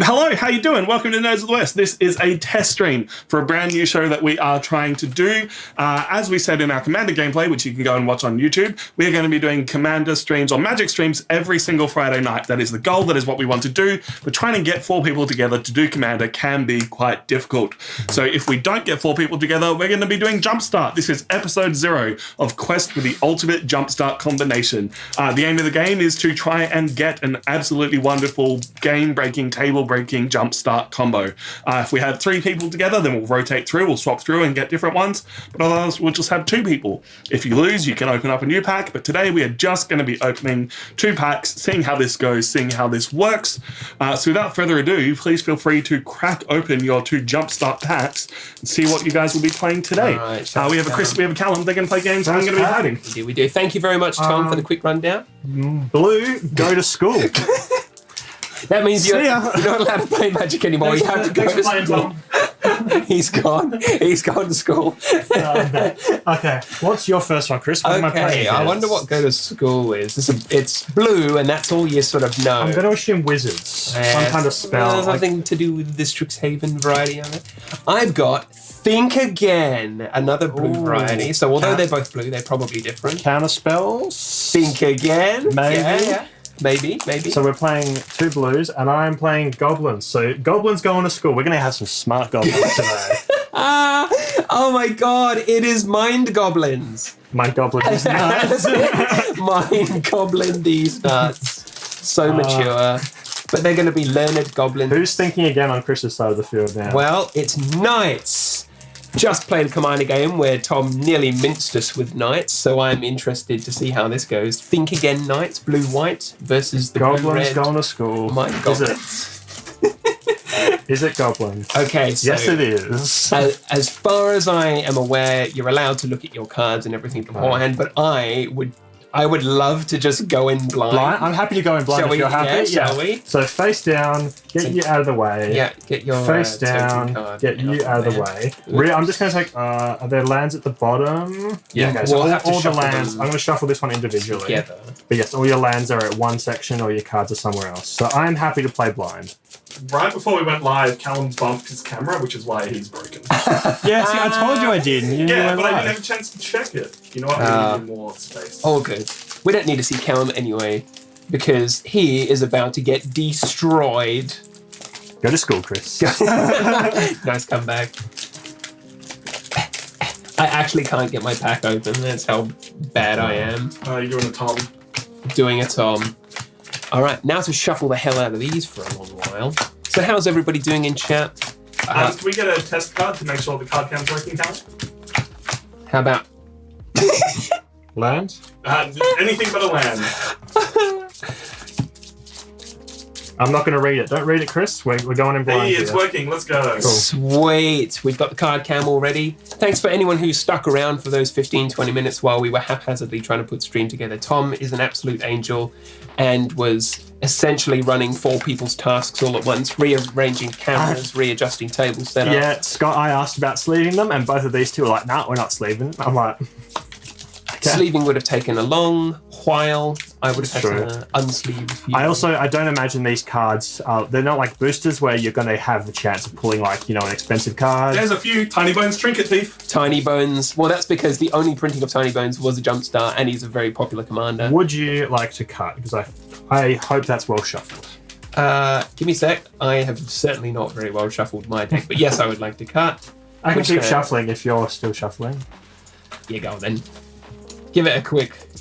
Hello, how you doing? Welcome to Nerds of the West. This is a test stream for a brand new show that we are trying to do. As we said in our Commander gameplay, which you can go and watch on YouTube, we are going to be doing Commander streams or Magic streams every single Friday night. That is the goal. That is what we want to do. But trying to get 4 people together to do Commander can be quite difficult. So if we don't get 4 people together, we're going to be doing Jumpstart. This is episode 0 of Quest for the Ultimate Jumpstart Combination. The aim of the game is to try and get an absolutely wonderful game-breaking, table-breaking Jumpstart combo. If we have 3 people together, then we'll rotate through, we'll swap through and get different ones. But otherwise, we'll just have 2 people. If you lose, you can open up a new pack. But today, we are just going to be opening 2 packs, seeing how this goes, seeing how this works. So without further ado, please feel free to crack open your 2 Jumpstart packs and see what you guys will be playing today. Right, we have a Chris, we have a Callum. They're going to play games. I'm going to be hiding. We do. Thank you very much, Tom, for the quick rundown. Blue, go to school. That means you're not allowed to play Magic anymore. You have to go to school. He's gone. He's gone to school. Okay, what's your first one, Chris? What am I playing? I wonder what go to school is. It's blue, and that's all you sort of know. I'm going to assume wizards. Some kind of spell. Something to do with the Strixhaven variety of it. I've got Think Again, another blue variety. So although they're both blue, they're probably different. Counter spells. Think Again. Maybe. Yeah. Maybe. So we're playing 2 blues, and I'm playing goblins. So goblins going to school. We're going to have some smart goblins today. Oh my god, it is Mind Goblins. Mind goblins is nuts. Mind Goblin these nuts. So mature. But they're going to be learned goblins. Who's thinking again on Chris's side of the field now? Well, it's Knights. Just played a Commander game where Tom nearly minced us with Knights, so I'm interested to see how this goes. Think Again Knights, blue-white versus the goblins blue-red. going to school. Mind Goblins. Is it goblins? Okay, so yes, it is. As far as I am aware, you're allowed to look at your cards and everything beforehand, but I would love to just go in blind. I'm happy to go in blind Shall if you're happy. Yeah, shall we? So face down, get you out of the way. Yeah, get your face down, card get you out of the way. I'm just going to take. Are there lands at the bottom? Yeah, okay, so we'll all the lands. I'm going to shuffle this one individually. Together. But yes, all your lands are at one section, or your cards are somewhere else. So I'm happy to play blind. Right before we went live, Callum bumped his camera, which is why he's broken. Yeah, see, I told you I did. I didn't have a chance to check it. You know what? We need more space. All good. We don't need to see Callum anyway, because he is about to get destroyed. Go to school, Chris. Nice comeback. I actually can't get my pack open. That's how bad I am. You're doing a Tom. Doing a Tom. All right, now to shuffle the hell out of these for a long while. So how's everybody doing in chat? Can we get a test card to make sure the card count's working, Callum? How about... Land? Anything but a land. I'm not going to read it. Don't read it, Chris. We're going in blind. Hey, it's working. Let's go. Cool. Sweet. We've got the card cam already. Thanks for anyone who stuck around for those 15-20 minutes while we were haphazardly trying to put stream together. Tom is an absolute angel and was essentially running 4 people's tasks all at once, rearranging cameras, readjusting table setup. Yeah, Scott, I asked about sleeving them, and both of these two were like, nah, we're not sleeving. I'm like... Okay. Sleeving would have taken a long while. I would have had to unsleeve. I don't imagine these cards, they're not like boosters where you're going to have the chance of pulling like, an expensive card. There's a few. Tiny Bones Trinket Thief. Tiny Bones. Well, that's because the only printing of Tiny Bones was a Jumpstart, and he's a very popular commander. Would you like to cut? Because I hope that's well shuffled. Give me a sec. I have certainly not very well shuffled my deck, but yes, I would like to cut. I can keep shuffling if you're still shuffling. Yeah, go on then. Give it a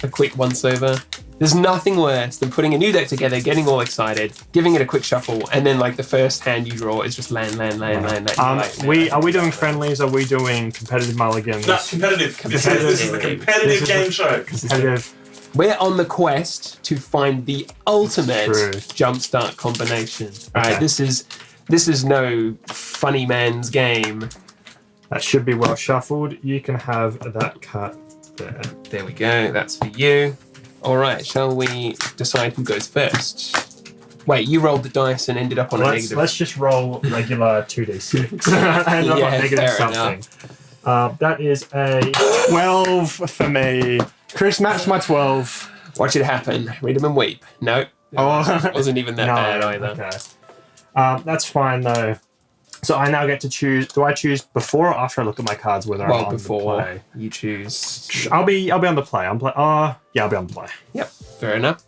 quick once over. There's nothing worse than putting a new deck together, getting all excited, giving it a quick shuffle, and then like the first hand you draw is just land. Are we doing friendlies? Are we doing competitive mulligans? That's competitive. This is the competitive game show. Competitive. We're on the quest to find the ultimate Jumpstart combination. All right, this is no funny man's game. That should be well shuffled. You can have that cut there. There we go. That's for you. All right, shall we decide who goes first? Wait, you rolled the dice and ended up on a negative. Let's just roll regular 2d6. I ended up on negative something. That is a 12 for me. Chris matched my 12. Watch it happen. Read them and weep. No. Oh, It wasn't even that bad either. Okay. That's fine though. So I now get to choose. Do I choose before or after I look at my cards whether I'm on before the play? you choose. I'll be on the play. Yeah, I'll be on the play. Yep, fair enough.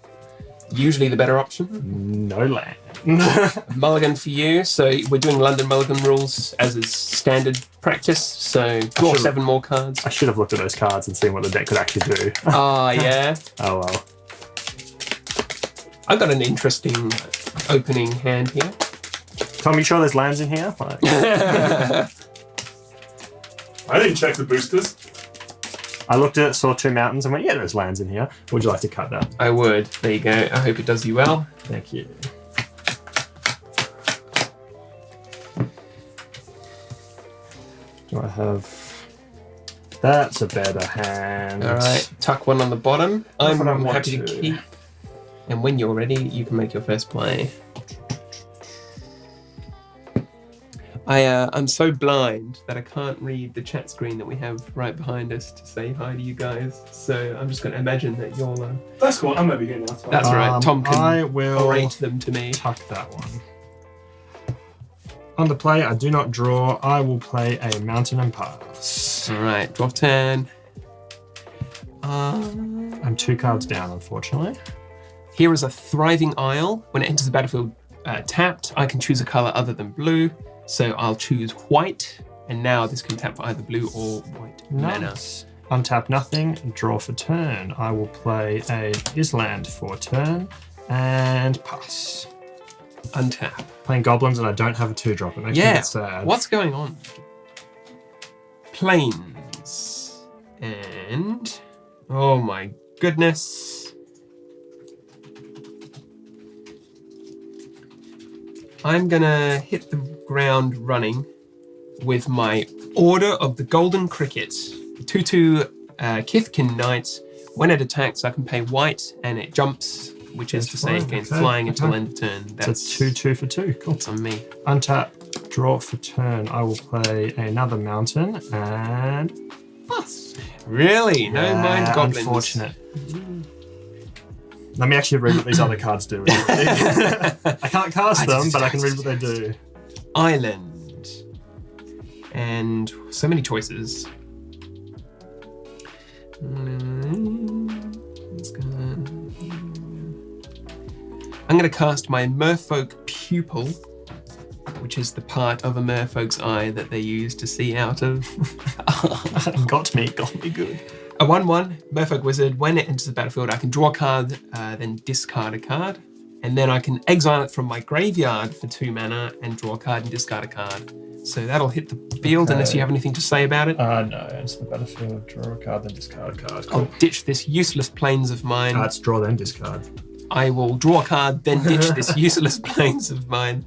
Usually the better option. No land. Mulligan for you. So we're doing London Mulligan rules as is standard practice. So draw 7 more cards. I should have looked at those cards and seen what the deck could actually do. Yeah. Oh well. I've got an interesting opening hand here. Tom, you sure there's lands in here? Like... I didn't check the boosters. I looked at it, saw 2 mountains, and went, yeah, there's lands in here. Would you like to cut that? I would. There you go. I hope it does you well. Thank you. Do I have... That's a better hand. All right. Tuck 1 on the bottom. I'm I don't want happy to keep. And when you're ready, you can make your first play. I'm so blind that I can't read the chat screen that we have right behind us to say hi to you guys. So I'm just going to imagine that you'll... That's cool. I'm over here now. That's right. Tom can I will orate them to me. tuck that one. On the play, I do not draw. I will play a mountain and pass. All right. Draw turn. I'm 2 cards down, unfortunately. Here is a thriving isle. When it enters the battlefield tapped, I can choose a color other than blue. So I'll choose white, and now this can tap for either blue or white mana. Untap nothing, draw for turn. I will play a Island for turn, and pass. Untap. Playing goblins, and I don't have a 2-drop. It makes me a bit sad. What's going on? Plains. And... oh my goodness. I'm gonna hit the ground running with my Order of the Golden Cricket. 2/2 Kithkin Knight. When it attacks, I can pay white, and it jumps, which is to say it gains flying until end of turn. That's a 2/2 for 2. Cool. That's on me. Untap, draw for turn. I will play another mountain, and pass. Really? No mind goblins. Unfortunate. Let me actually read what these other cards do. I can't cast them, but I can read what they do. Island. And so many choices. I'm going to cast my Merfolk Pupil, which is the part of a merfolk's eye that they use to see out of. Got me good. A 1/1 Merfolk Wizard. When it enters the battlefield, I can draw a card, then discard a card. And then I can exile it from my graveyard for 2 mana and draw a card and discard a card. So that'll hit the field unless you have anything to say about it. No, enter the battlefield, draw a card, then discard a card. Cool. I'll ditch this useless plains of mine. Cards, draw, then discard. I will draw a card, then ditch this useless plains of mine.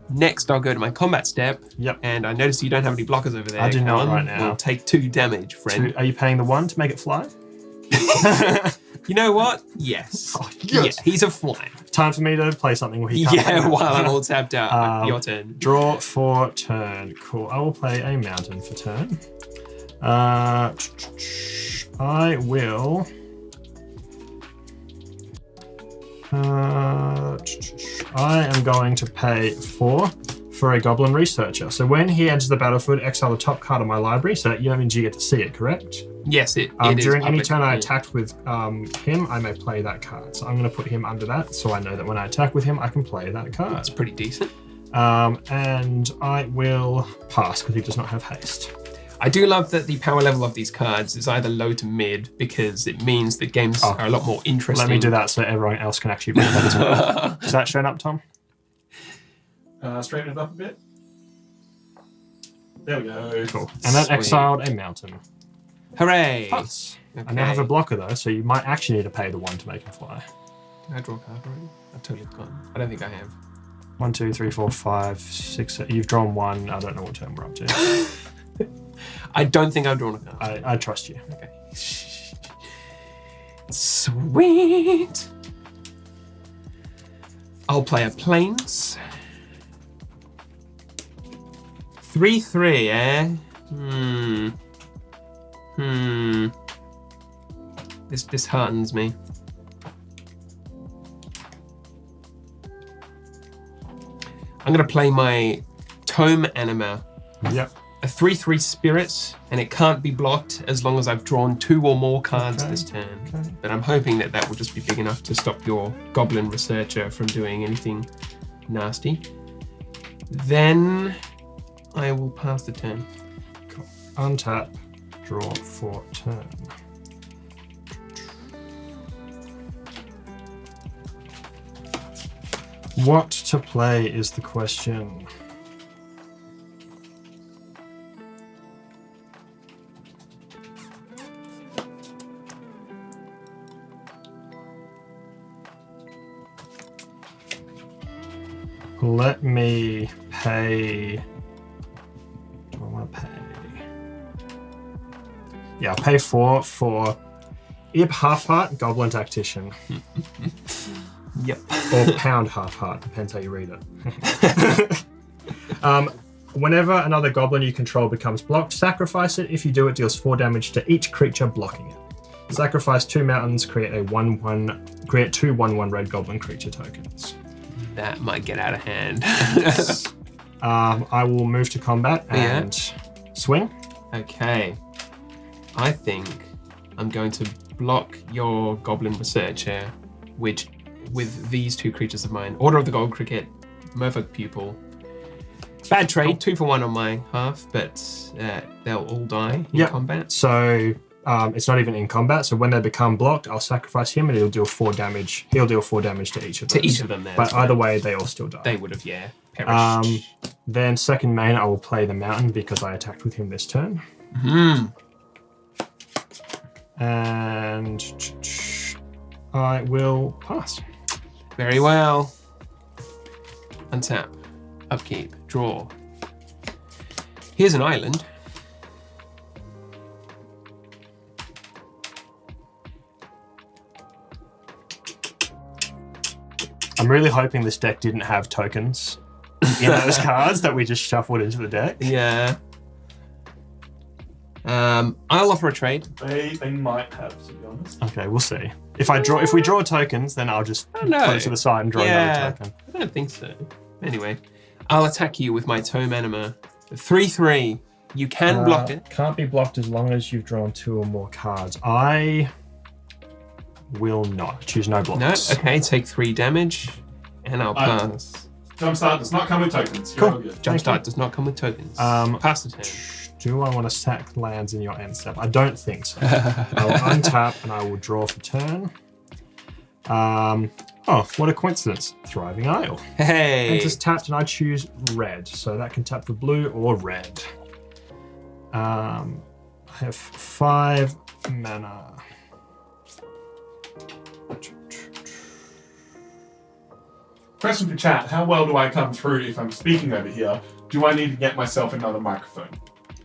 Next, I'll go to my combat step. Yep. And I notice you don't have any blockers over there. I do not right now. We'll take 2 damage, friend. Are you paying the 1 to make it fly? You know what? Yes. Oh, yes. Yeah, he's a flyer. Time for me to play something where he can't. Yeah, while I'm all tapped out. Your turn. Draw for turn. Cool. I will play a mountain for turn. I will... I am going to pay 4 for a Goblin Researcher. So when he enters the battlefield, exile the top card of my library, so that means you get to see it, correct? Yes, it is during any public, turn I attacked with him, I may play that card. So I'm going to put him under that, so I know that when I attack with him, I can play that card. That's pretty decent. And I will pass, because he does not have haste. I do love that the power level of these cards is either low to mid, because it means that games are a lot more interesting. Let me do that so everyone else can actually read that as well. Is that showing up, Tom? Straighten it up a bit. There we go. Cool. And that exiled a mountain. Hooray! Pass. Okay. I now have a blocker though, so you might actually need to pay the 1 to make him fly. Did I draw a card already? I've totally forgotten. I don't think I have. 1, 2, 3, 4, 5, 6. You've drawn 1. I don't know what turn we're up to. I don't think I've drawn a card. I trust you. Okay. Sweet. I'll play a Plains. 3/3, eh? This disheartens me. I'm going to play my Tome Anima. Yep. A 3/3 spirit, and it can't be blocked as long as I've drawn 2 or more cards this turn. Okay. But I'm hoping that will just be big enough to stop your Goblin Researcher from doing anything nasty. Then I will pass the turn. Cool. Untap, draw for turn. What to play is the question. Let me pay. Do I want to pay? Yeah, I'll pay 4 for Ib Half Heart, Goblin Tactician. Yep. Or Pound Half Heart, depends how you read it. Whenever another goblin you control becomes blocked, sacrifice it. If you do, it deals 4 damage to each creature blocking it. Sacrifice 2 mountains, create two 1/1 red goblin creature tokens. That might get out of hand. I will move to combat and swing. Okay. I think I'm going to block your Goblin Researcher with these 2 creatures of mine. Order of the Gold Cricket, Merfolk Pupil. Bad trade, 2 for 1 on my half, but they'll all die in combat. So it's not even in combat. So when they become blocked, I'll sacrifice him and he'll deal 4 damage. He'll deal 4 damage to each of them. To each of them, But either way, they all still die. They would have, perished. Then second main, I will play the mountain because I attacked with him this turn. And I will pass. Very well. Untap. Upkeep. Draw. Here's an island. I'm really hoping this deck didn't have tokens in those cards that we just shuffled into the deck. Yeah. I'll offer a trade. They might have, to be honest. Okay, we'll see. If we draw tokens, then I'll just put it to the side and draw another token. I don't think so. Anyway, I'll attack you with my Tome Anima. 3/3. You can block it. Can't be blocked as long as you've drawn 2 or more cards. I will not. Choose no blocks. No? Okay, take 3 damage, and I'll pass. Jumpstart does not come with tokens. Cool. You're all good. Jumpstart does not come with tokens. Pass the turn. Do I want to sack lands in your end step? I don't think so. I will untap and I will draw for turn. Oh, what a coincidence. Thriving Isle. Hey! Enters tapped and I choose red. So that can tap for blue or red. I have 5 mana. Question for chat. How well do I come through if I'm speaking over here? Do I need to get myself another microphone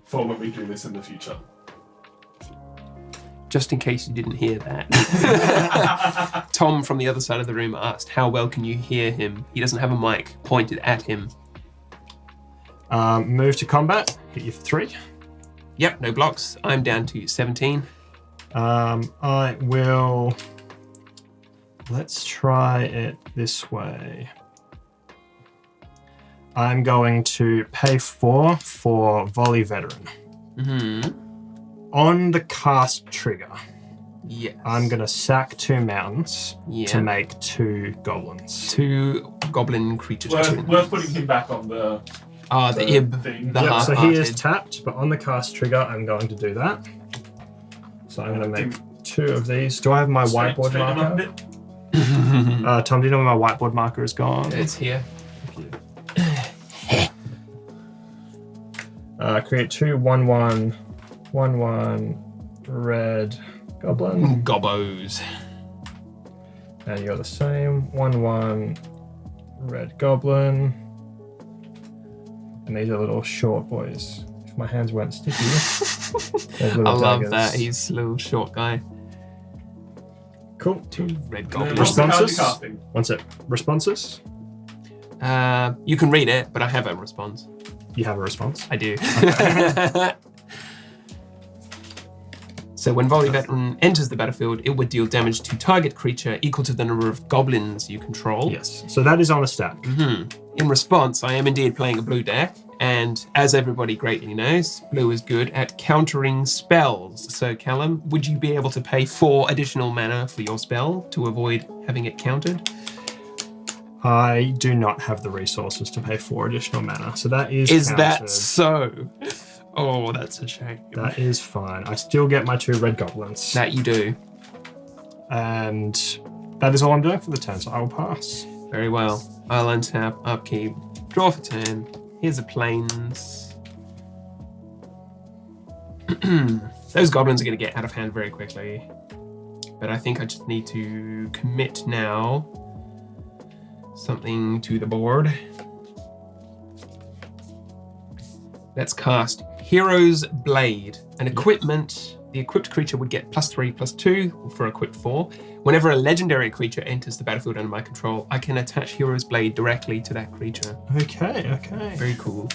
for when we do this in the future? Just in case you didn't hear that. Tom from the other side of the room asked, how well can you hear him? He doesn't have a mic pointed at him. Move to combat. Hit you for 3. Yep, no blocks. I'm down to 17. I will... Let's try it this way. I'm going to pay 4 for Volley Veteran. On the cast trigger, yes, I'm going to sack 2 mountains to make 2 goblins. 2 goblin creatures. Worth putting him back on the Ib thing. the so he is tapped, but on the cast trigger, I'm going to do that. So I'm going to make 2 of these. Do I have my whiteboard marker? Tom, do you know where my whiteboard marker is gone? It's here. Create 2 1/1 red goblin. Gobbos. And you're the same. 1/1 red goblin. And these are little short boys. If my hands weren't sticky. I love that. He's a little short guy. Cool. 2 red goblins. Responses? One sec. Responses? You can read it, but I have a response. You have a response? I do. Okay. So when Volley Veteran enters the battlefield, it would deal damage to target creature equal to the number of goblins you control. Yes. So that is on a stack. In response, I am indeed playing a blue deck, and as everybody greatly knows, blue is good at countering spells. So Callum, would you be able to pay 4 additional mana for your spell to avoid having it countered? I do not have the resources to pay 4 additional mana, so that is Is counted. that so? Oh, that's a shame. That is fine. I still get my 2 red goblins. That you do. And that is all I'm doing for the turn, so I will pass. Very well. I'll untap, upkeep, draw for turn. Here's a plains. Those goblins are going to get out of hand very quickly. But I think I just need to commit now something to the board. Let's cast Hero's Blade. An equipment, the equipped creature would get +3/+2 for equipped 4. Whenever a legendary creature enters the battlefield under my control, I can attach Hero's Blade directly to that creature. Okay. Very cool.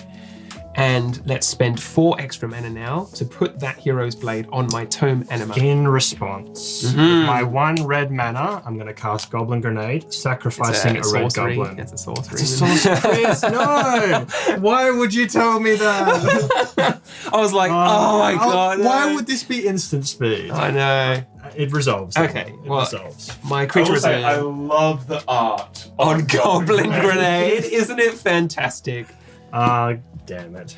And let's spend 4 extra mana now to put that Hero's Blade on my Tome Anima. In response, with my 1 red mana, I'm going to cast Goblin Grenade, sacrificing a red goblin. It's a sorcery. It's a sorcery. No! Why would you tell me that? I was like, oh my god. Why no. would this be instant speed? I know. It resolves. Okay, It well, resolves. My I creature will is say, I a love the art on Goblin Grenade. Isn't it fantastic? Damn it.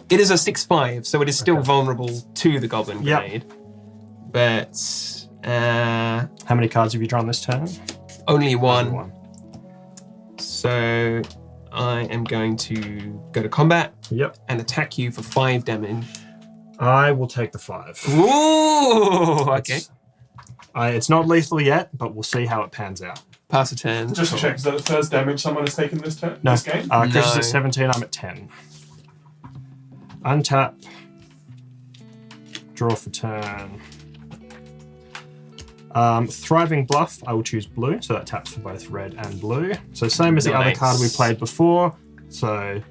It is a 6/5, so it is still Okay. vulnerable to the Goblin Yep. Grenade. But How many cards have you drawn this turn? only one. One. So I am going to go to combat Yep. and attack you for 5 damage. I will take the 5. Ooh, okay. It's not lethal yet, but we'll see how it pans out. Pass a turn. Just to check, is that the first damage someone has taken this turn? No. This game? Chris is No. at 17, I'm at 10. Untap. Draw for turn. Thriving Bluff, I will choose blue, so that taps for both red and blue. So same as the other Nice. card we played before. So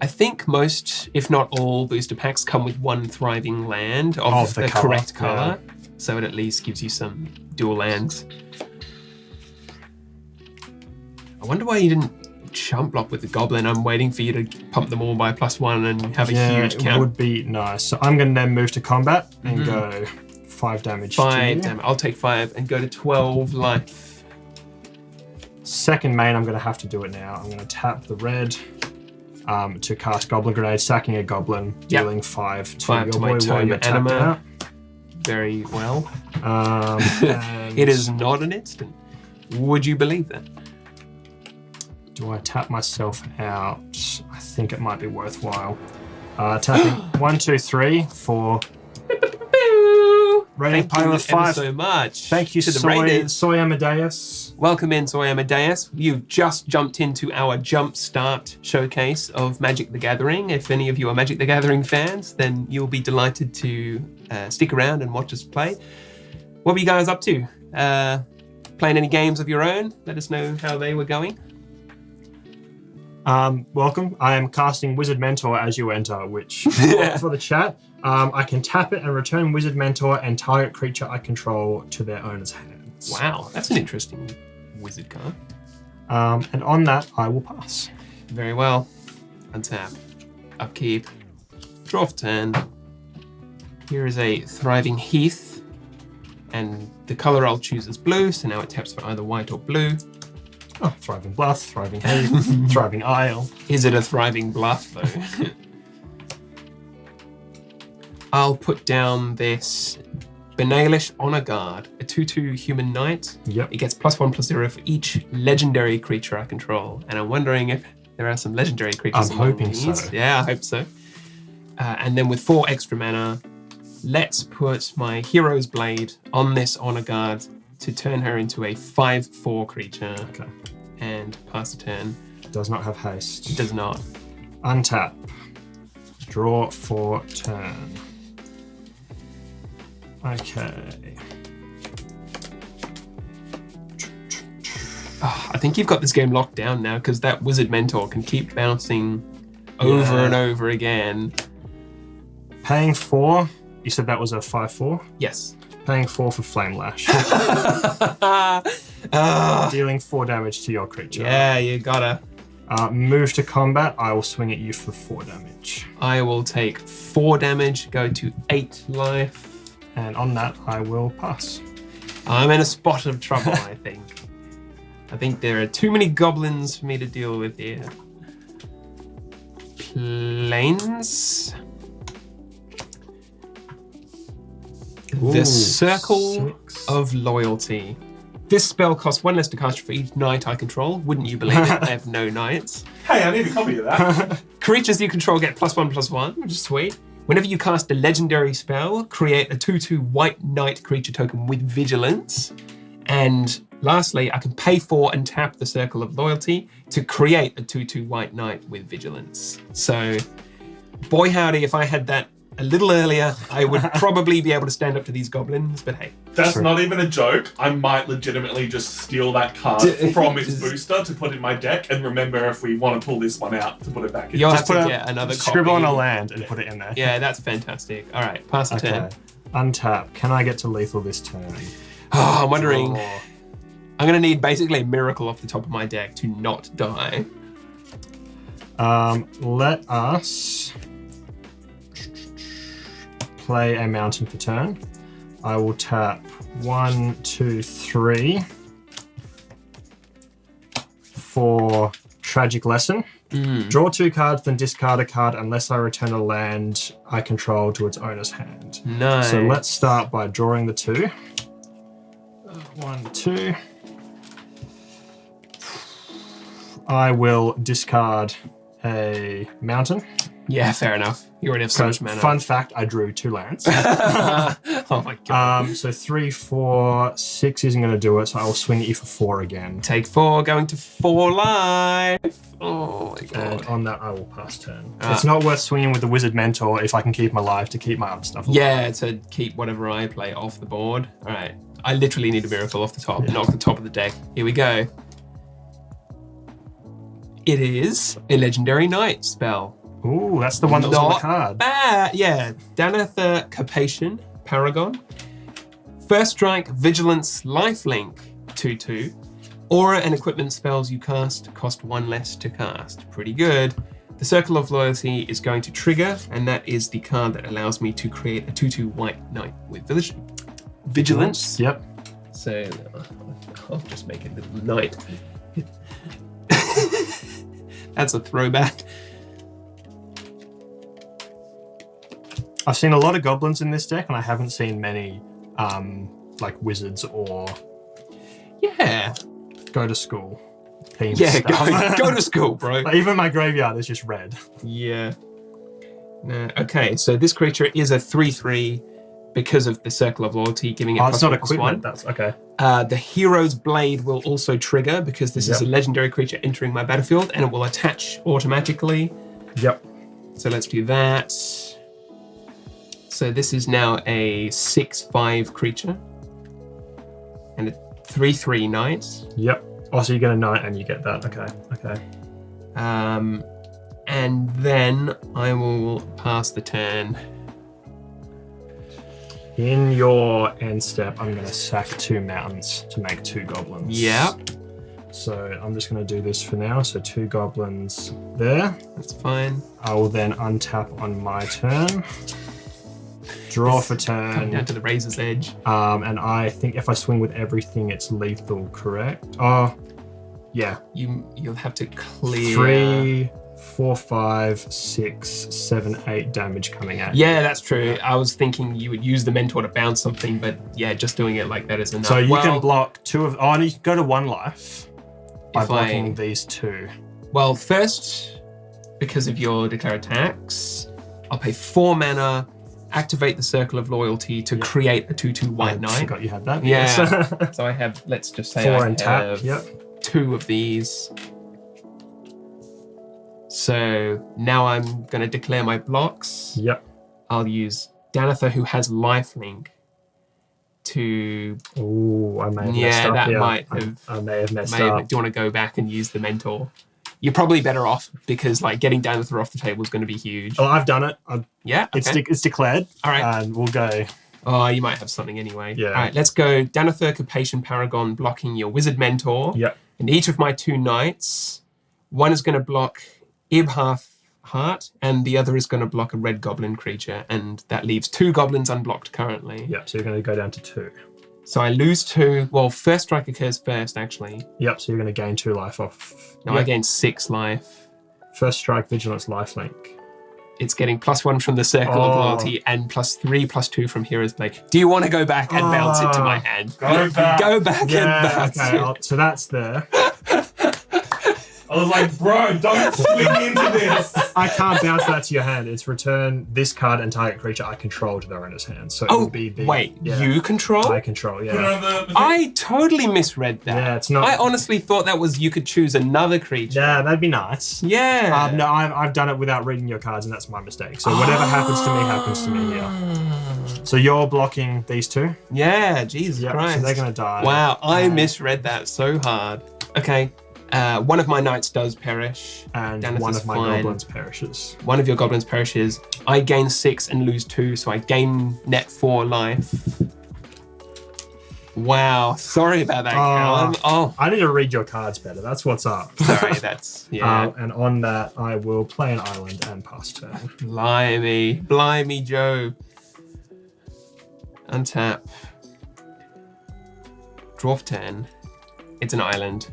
I think most, if not all, booster packs come with 1 thriving land of the colour, correct color. So it at least gives you some dual lands. I wonder why you didn't chump block with the goblin. I'm waiting for you to pump them all by +1 and have a huge it count. would be nice. So I'm going to then move to combat and go 5 damage to 5 you. damage. I'll take 5 and go to 12 life. Second main, I'm going to have to do it now. I'm going to tap the red to cast Goblin Grenade, sacking a goblin, Yep. dealing 5 to 5 your to my boy while Tome you're tapped Anima. out. Very well. And It is not an instant. Would you believe that? Do I tap myself out? I think it might be worthwhile. Tapping 1, 2, 3 for rating Thank you pile ever of 5. so much. Thank you, to the Soy, Raiders. Soy Amadeus. Welcome in, Soy Amadeus. You've just jumped into our Jumpstart showcase of Magic the Gathering. If any of you are Magic the Gathering fans, then you'll be delighted to stick around and watch us play. What were you guys up to? Playing any games of your own? Let us know how they were going. Welcome. I am casting Wizard Mentor as you enter, which for the chat, I can tap it and return Wizard Mentor and target creature I control to their owner's hands. Wow, that's an interesting wizard card. And on that, I will pass. Very well. Untap. Upkeep. Draw for turn. Here is a Thriving Heath. And the color I'll choose is blue, so now it taps for either white or blue. Oh, Thriving Bluff, Thriving Heath, Thriving Isle. Is it a Thriving Bluff, though? I'll put down this Benalish Honor Guard, a 2/2 human knight. Yep. It gets +1/+0 for each legendary creature I control. And I'm wondering if there are some legendary creatures I'm among hoping these. so. Yeah, I hope so. And then with 4 extra mana, let's put my Hero's Blade on this Honor Guard to turn her into a 5/4 creature. Okay. And pass the turn. Does not have It haste. does not. Untap. Draw for turn. Okay. I think you've got this game locked down now because that Wizard Mentor can keep bouncing over Yeah. and over again. Paying 4 You said that was a 5/4? Yes. Paying 4 for Flame Lash. Dealing 4 damage to your creature. Yeah, you gotta. Move to combat. I will swing at you for 4 damage. I will take 4 damage, go to 8 life. And on that, I will pass. I'm in a spot of trouble, I think. I think there are too many goblins for me to deal with here. Planes. The Circle 6. of Loyalty. This spell costs 1 less to cast for each knight I control. Wouldn't you believe it? I have no knights. Hey, I need a copy of that. Creatures you control get +1/+1, which is sweet. Whenever you cast a legendary spell, create a 2/2 white knight creature token with vigilance. And lastly, I can pay for and tap the Circle of Loyalty to create a 2/2 white knight with vigilance. So, boy howdy, if I had that a little earlier, I would probably be able to stand up to these goblins, but hey. That's not even a joke. I might legitimately just steal that card from its booster to put in my deck and remember if we want to pull this one out to put it back in. You'll have to get another Scribble copy. on a land and put it in there. Yeah, that's fantastic. All right, pass the turn. Untap. Can I get to lethal this turn? Oh, I'm wondering. Draw. I'm going to need basically a miracle off the top of my deck to not die. Let us play a mountain for turn. I will tap 1, 2, 3 for Tragic Lesson. Draw 2 cards, then discard a card unless I return a land I control to its owner's hand. Nice. So let's start by drawing the 2. 1, 2. I will discard a mountain. Yeah, fair enough. You already have so much mana. Fun fact, I drew 2 lands. Oh my god. So 3, 4, 6 isn't going to do it, so I will swing at you for 4 again. Take 4, going to 4 life. Oh my god. And on that, I will pass turn. It's not worth swinging with the Wizard Mentor if I can keep him alive to keep my other stuff alive. Yeah, to keep whatever I play off the board. All right. I literally need a miracle off the top. Knock the top of the deck. Here we go. It is a Legendary Knight spell. Ooh, that's the one that was on the card. Bad. Yeah. Danatha Carpathian Paragon. First strike, Vigilance, Lifelink, 2/2. Aura and equipment spells you cast cost 1 less to cast. Pretty good. The Circle of Loyalty is going to trigger, and that is the card that allows me to create a 2/2 white knight with Vigilance. Yep. So I'll just make it a little knight. That's a throwback. I've seen a lot of goblins in this deck, and I haven't seen many like wizards or Yeah. go to school themed Yeah, stuff. go to school, bro. Like, even my graveyard is just red. Yeah. No. Okay, so this creature is a 3/3 because of the Circle of Loyalty, giving it It's not +1/+1. equipment. That's okay. The Hero's Blade will also trigger because this is a legendary creature entering my battlefield, and it will attach automatically. Yep. So let's do that. So this is now a 6/5 creature and a 3/3 knight. Yep. Oh, so you get a knight and you get that. Okay. Okay. And then I will pass the turn. In your end step, I'm going to sack 2 mountains to make 2 goblins. Yep. So I'm just going to do this for now. So 2 goblins there. That's fine. I will then untap on my turn. Draw for Come turn. down to the razor's edge. And I think if I swing with everything, it's lethal, correct? Oh, yeah. You'll have to clear. 3, 4, 5, 6, 7, 8 damage coming at you. Yeah, that's true. I was thinking you would use the mentor to bounce something, but yeah, just doing it like that is enough. So you can block 2 of. Oh, and you can go to 1 life by If blocking these 2. Well, first, because of your declare attacks, I'll pay 4 mana, activate the Circle of Loyalty to create a 2/2 white I knight. forgot you had that. Yeah. Yes. So I have, let's just say 4 I and tap. have Yep. 2 of these. So now I'm going to declare my blocks. Yep. I'll use Danatha, who has lifelink, to... Ooh, I may have messed Yeah, up that here. might have... I may have messed Maybe, up. do you want to go back and use the mentor? You're probably better off because like getting Danither off the table is going to be huge. Oh, I've done it. Yeah, okay. It's declared. All right. And we'll go. Oh, you might have something anyway. Yeah. All right, let's go. Danither, Carpathian Paragon blocking your Wizard Mentor. Yep. And each of my 2 knights, one is going to block Ibharth Heart, and the other is going to block a red goblin creature, and that leaves 2 goblins unblocked currently. Yep, so you're going to go down to 2. So I lose 2. Well, first strike occurs first, actually. Yep, so you're going to gain 2 life off. No, I gain 6 life. First strike, vigilance, lifelink. It's getting +1 from the Circle of Loyalty and +3/+2 from Hero's Blade. Do you want to go back and bounce it to my hand? Go back. Go back and bounce okay, it. so that's there. I was like, bro, don't swing into this. I can't bounce that to your hand. It's return this card and target creature I control to their owner's hand. So it will be the... wait, you control? I control, yeah. I totally misread that. Yeah, it's not... I honestly thought that was you could choose another creature. Yeah, that'd be nice. Yeah. No, I've done it without reading your cards, and that's my mistake. So whatever happens to me, happens to me here. So you're blocking these 2? Yeah, Jesus Christ. So they're going to die. Wow, I misread that so hard. Okay. One of my knights does perish. And one of my goblins perishes. One of your goblins perishes. I gain 6 and lose 2, so I gain net 4 life. Wow, sorry about that, Callum. I need to read your cards better. That's what's up. Sorry, that's, yeah. And on that, I will play an island and pass turn. Blimey, Joe. Untap. Draw for 10. It's an island.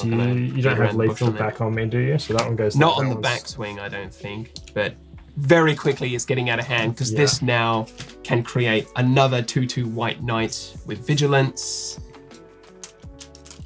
You don't have lethal back on me, do you? So that one goes... Not on the backswing, I don't think. But very quickly it's getting out of hand because this now can create another 2/2 white knight with vigilance.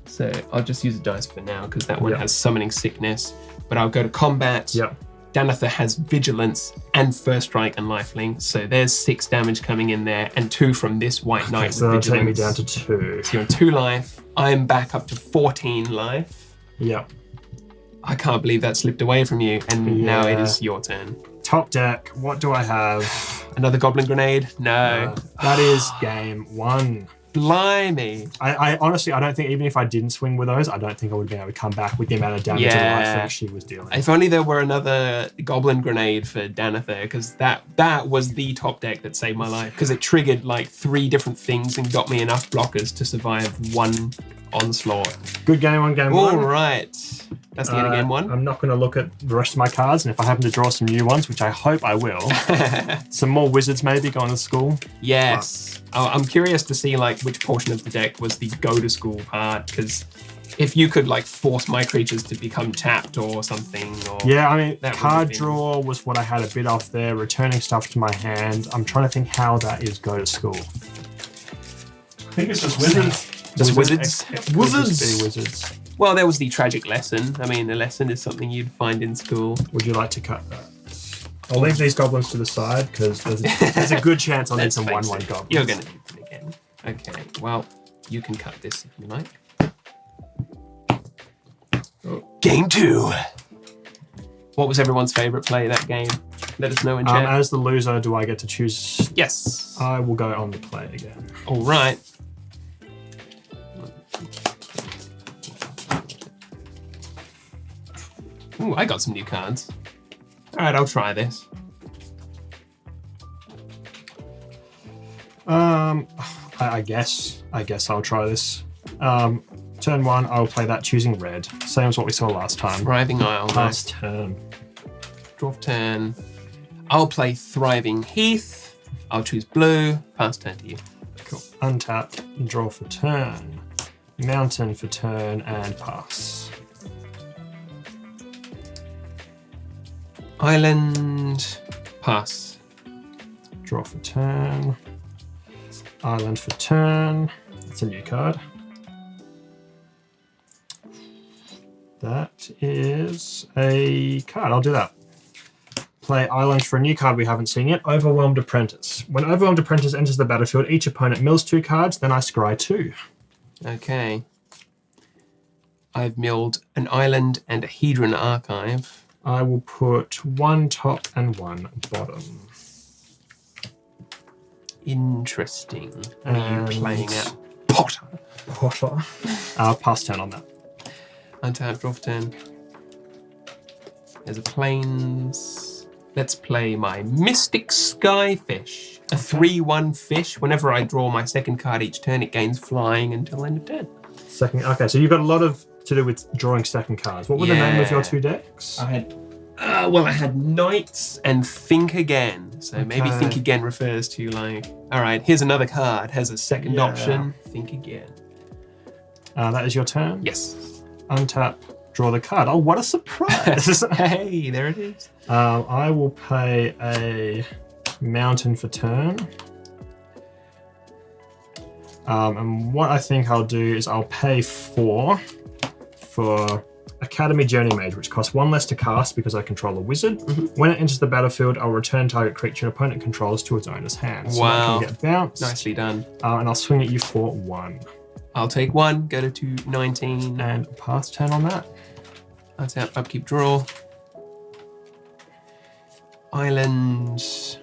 So I'll just use a dice for now because that one has summoning sickness. But I'll go to combat. Yep. Danither has vigilance and first strike and lifelink. So there's 6 damage coming in there and 2 from this white knight with vigilance. So that'll take me down to 2. So you're on 2 life. I'm back up to 14 life. Yep. I can't believe that slipped away from you. And now it is your turn. Top deck, what do I have? Another goblin grenade? No. That is game 1. Blimey. I honestly, I don't think, even if I didn't swing with those, I don't think I would be able to come back with the amount of damage and life that she was dealing. If only there were another goblin grenade for Danither, because that was the top deck that saved my life, because it triggered like 3 different things and got me enough blockers to survive 1 onslaught. Good game on game 1. All right. That's the end of game 1. I'm not going to look at the rest of my cards, and if I happen to draw some new ones, which I hope I will, some more wizards maybe going to school. Yes. I'm curious to see like which portion of the deck was the go to school part, because if you could like force my creatures to become tapped or something. Or yeah, I mean, card draw was what I had a bit off there, returning stuff to my hand. I'm trying to think how that is go to school. I think it's just wizards. Just wizards? Wizards. Well, there was the tragic lesson. I mean, a lesson is something you'd find in school. Would you like to cut that? I'll leave these goblins to the side because there's a good chance I'll need some 1/1 goblins. You're going to need them again. Okay, well, you can cut this if you like. Game 2. What was everyone's favourite play that game? Let us know in chat. As the loser, do I get to choose? Yes. I will go on the play again. All right. Ooh, I got some new cards. All right, I'll try this. I guess I'll try this. Turn 1, I'll play that choosing red. Same as what we saw last time. Thriving Isle. Pass turn. Draw turn. I'll play Thriving Heath. I'll choose blue. Pass turn to you. Cool. Untap, draw for turn. Mountain for turn and pass. Island. Pass. Draw for turn. Island for turn. That's a new card. That is a card. I'll do that. Play Island for a new card we haven't seen yet. Overwhelmed Apprentice. When Overwhelmed Apprentice enters the battlefield, each opponent mills 2 cards, then I scry 2. Okay. I've milled an Island and a Hedron Archive. I will put 1 top and 1 bottom. Interesting. What are you playing at? Potter. Pass turn on that. Untap, draw for turn. There's a plains. Let's play my Mystic Skyfish. A 3/1 fish. Whenever I draw my second card each turn, it gains flying until end of turn. Okay, so you've got a lot of to do with drawing second cards. What were the name of your 2 decks? I had Knights and Think Again. So maybe Think Again refers to like, all right, here's another card, has a second option, Think Again. That is your turn? Yes. Untap, draw the card. Oh, what a surprise. Hey, there it is. I will play a mountain for turn. And what I think I'll do is I'll pay 4 for Academy Journey Mage, which costs 1 less to cast because I control a wizard. When it enters the battlefield, I'll return target creature an opponent controls to its owner's hand. So Wow. that can get bounced. Nicely done. And I'll swing at you for 1. I'll take 1, go to 219. And pass turn on that. That's out, upkeep, draw. Islands.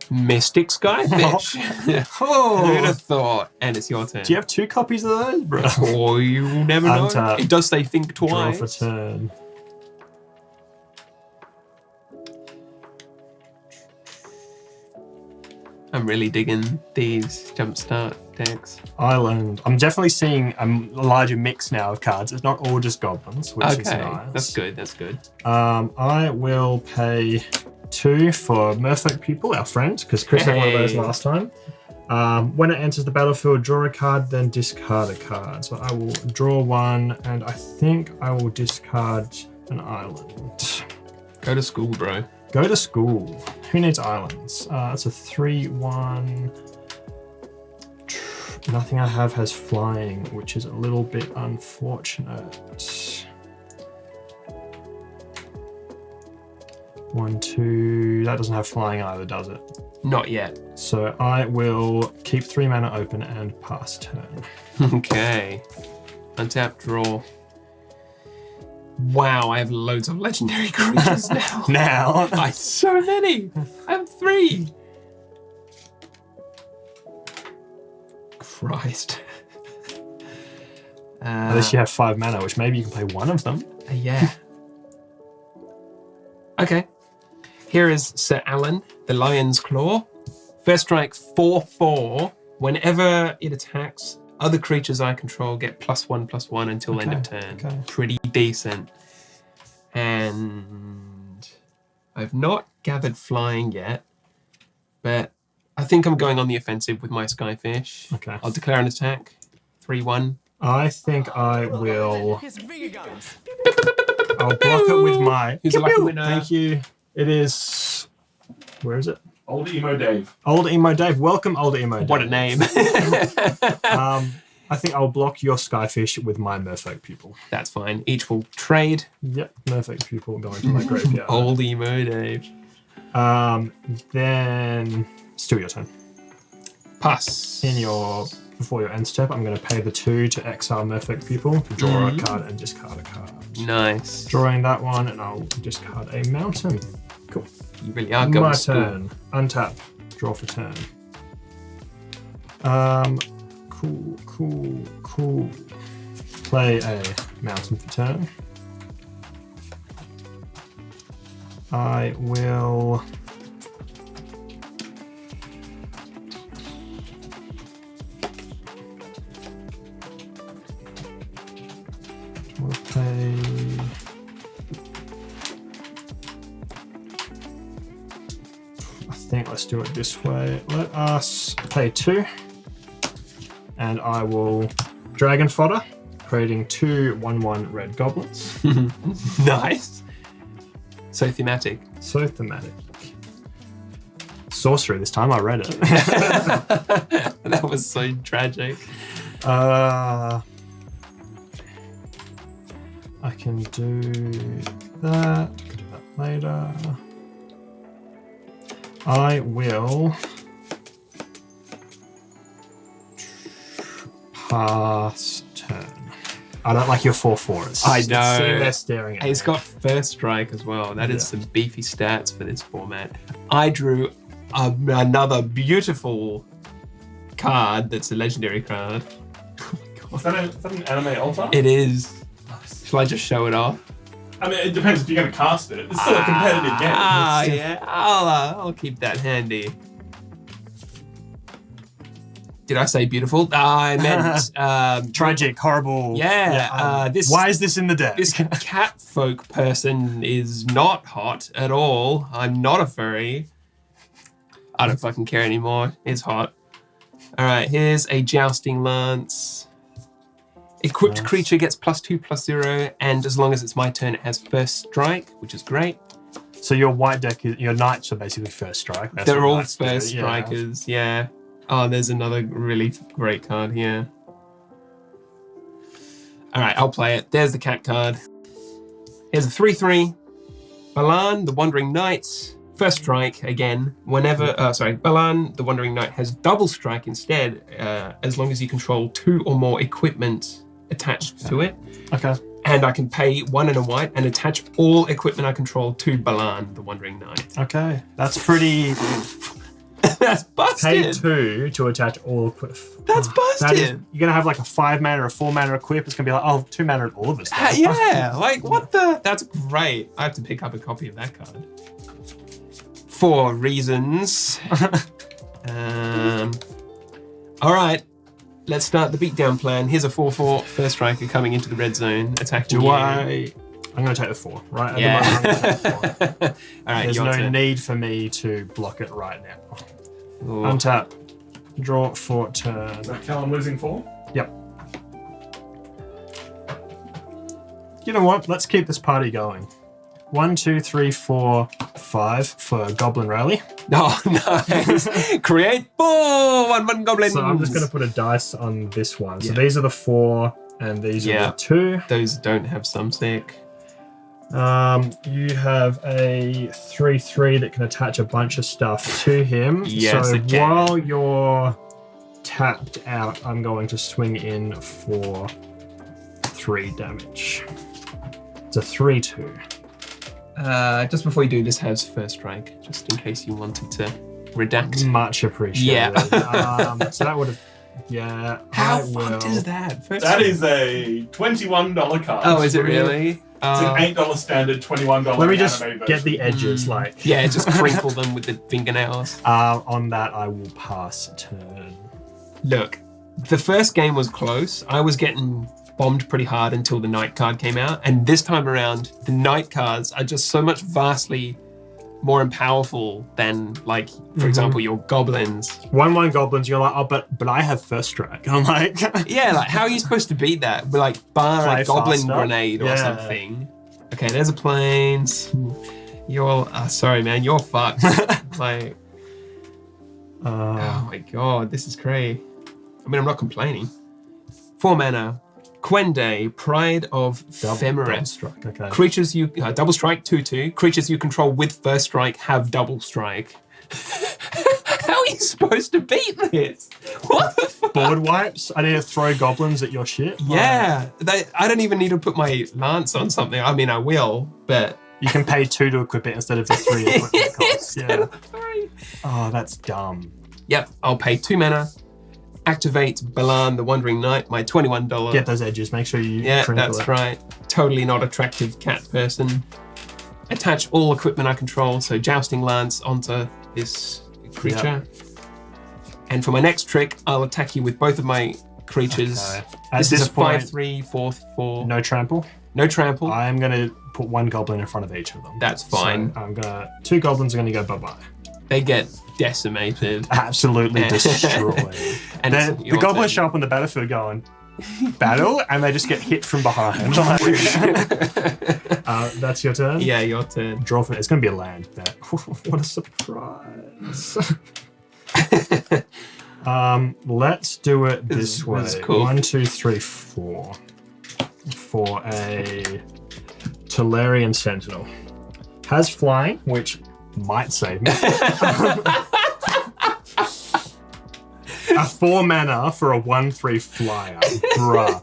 Mystic Skyfish. Who'd have thought? And it's your turn. Do you have 2 copies of those, bro? Oh, you never know. Untap. It does say think Draw twice. for turn. I'm really digging these Jumpstart decks. Island. I'm definitely seeing a larger mix now of cards. It's not all just goblins, which is nice. That's good. That's good. I will pay 2 for Merfolk People, our friend, because Chris had one of those last time. When it enters the battlefield, draw a card, then discard a card. So I will draw 1, and I think I will discard an island. Go to school, bro. Go to school. Who needs islands? It's a 3/1. Nothing I have has flying, which is a little bit unfortunate. 1, 2. That doesn't have flying either, does it? Not yet. So I will keep 3 mana open and pass turn. Okay. Untap, draw. Wow, I have loads of legendary creatures now. Now. So many. I have 3. Christ. At least you have 5 mana, which maybe you can play 1 of them. Yeah. Okay. Here is Sir Alan, the Lion's Claw. First strike, 4/4. Whenever it attacks, other creatures I control get +1/+1 until end of turn. Okay. Pretty decent. And I've not gathered flying yet, but I think I'm going on the offensive with my Skyfish. Okay. I'll declare an attack. 3/1. I think I will. I'll block it with my. Who's the lucky winner? Thank you. It is. Where is it? Old Emo Dave. Old Emo Dave. Welcome, Old Emo Dave. What a name. I think I'll block your Skyfish with my Merfolk Pupil. That's fine. Each will trade. Yep, Merfolk Pupil going to my graveyard. Old Emo Dave. Then still your turn. Pass. Before your end step, I'm going to pay the 2 to exile Merfolk Pupil, draw a card and discard a card. Nice. Drawing that one, and I'll discard a mountain. Cool. You really are going My to school. turn. Untap. Draw for turn. Cool. Play a mountain for turn. I will. We'll play. I think let's do it this way. Let us play 2. And I will Dragon Fodder, creating 2 1/1 red goblins. Nice. So thematic. So thematic. Sorcery this time, I read it. That was so tragic. I can do that. I can do that later. I will pass turn. I don't like your 4/4s. I know. Sitting there staring at It's me. got first strike as well. That is some beefy stats for this format. I drew another beautiful card that's a legendary card. Is that an anime altar? It is. Shall I just show it off? I mean, it depends if you're going to cast it. It's still a competitive game. Yeah. I'll keep that handy. Did I say beautiful? I meant tragic, horrible. Yeah. Why is this in the deck? This cat folk person is not hot at all. I'm not a furry. I don't fucking care anymore. It's hot. All right, here's a Jousting Lance. Equipped creature gets +2/+0, and as long as it's my turn, it has first strike, which is great. So your white deck, your knights are basically first strike. They're all first strikers, yeah. Oh, there's another really great card here. All right, I'll play it. There's the cat card. Here's a 3/3. Balan, the Wandering Knight. First strike again. Balan, the Wandering Knight has double strike instead, as long as you control 2 or more equipment attached to it. Okay. And I can pay 1 and a white and attach all equipment I control to Balan, the Wandering Knight. Okay. That's pretty... That's busted. Pay 2 to attach all equip. That's busted. You're going to have like a 5 mana or a 4 mana equip. It's going to be like, 2 mana at all of this. Yeah, like what the? That's great. I have to pick up a copy of that card. For reasons. All right, let's start the beatdown plan. Here's a 4/4 first striker coming into the red zone, attacking I'm going to take the 4, right? Yeah. At the moment, I'm going to take the 4. All right, There's no need for me to block it right now. Untap. Draw for turn. Is that Callum losing 4? Yep. You know what? Let's keep this party going. 1, 2, 3, 4, 5 for Goblin Rally. Oh, nice. Create 4 1/1 goblins. So I'm just going to put a dice on this one. So these are the 4, and these are the 2. Those don't have some sick. You have a 3/3 that can attach a bunch of stuff to him. Yes, so it can. while you're tapped out, I'm going to swing in for 3 damage. It's a 3/2. Just before you do, this has first strike, just in case you wanted to redact. Much appreciated. Yeah. So that would have... Yeah. How I fucked will. is that? That is a $21 card. Oh, is it really? It's an $8 standard, $21 Let me just anime get version. the edges, like... Yeah, just crinkle them with the fingernails. On that, I will pass turn. Look, the first game was close. I was getting bombed pretty hard until the Knight card came out. And this time around, the Knight cards are just so much vastly more powerful than, like, for example, your goblins. 1/1 goblins, you're like, but I have first strike. I'm like... Yeah, like, how are you supposed to beat that? With, like, bar Play a goblin faster. grenade or Yeah. something. Okay, there's a planes. You're... sorry, man, you're fucked. Like... oh my god, this is crazy. I mean, I'm not complaining. 4 mana. Quende, Pride of Double Femereth. strike, okay. Creatures you... double strike, 2/2. Creatures you control with first strike have double strike. How are you supposed to beat this? What the fuck? Board wipes? I need to throw goblins at your shit? Yeah. I don't even need to put my lance on something. I mean, I will, but... You can pay 2 to equip it instead of the 3 equipment costs. Instead Yeah. of 3. Oh, that's dumb. Yep, I'll pay 2 mana. Activate Balan, the Wandering Knight, my $21. Get those edges. Make sure you Yeah, crinkle that's it. right. Totally not attractive cat person. Attach all equipment I control, so Jousting Lance onto this creature. And for my next trick, I'll attack you with both of my creatures. Okay. At This is this a point, 5/3, 4/4. no trample. No trample. I'm going to put 1 goblin in front of each of them. That's fine. So I'm going to... 2 goblins are going to go bye-bye. They get decimated. Absolutely destroyed. And it's The your goblins turn. show up on the battlefield going, battle, and they just get hit from behind. That's your turn? Yeah, your turn. Draw for... It's going to be a land. Bet. What a surprise. Let's do it this way. This is cool. 1, 2, 3, 4. For a Tolarian Sentinel. Has flying, which might save me. A 4 mana for a 1/3 flyer. Bruh.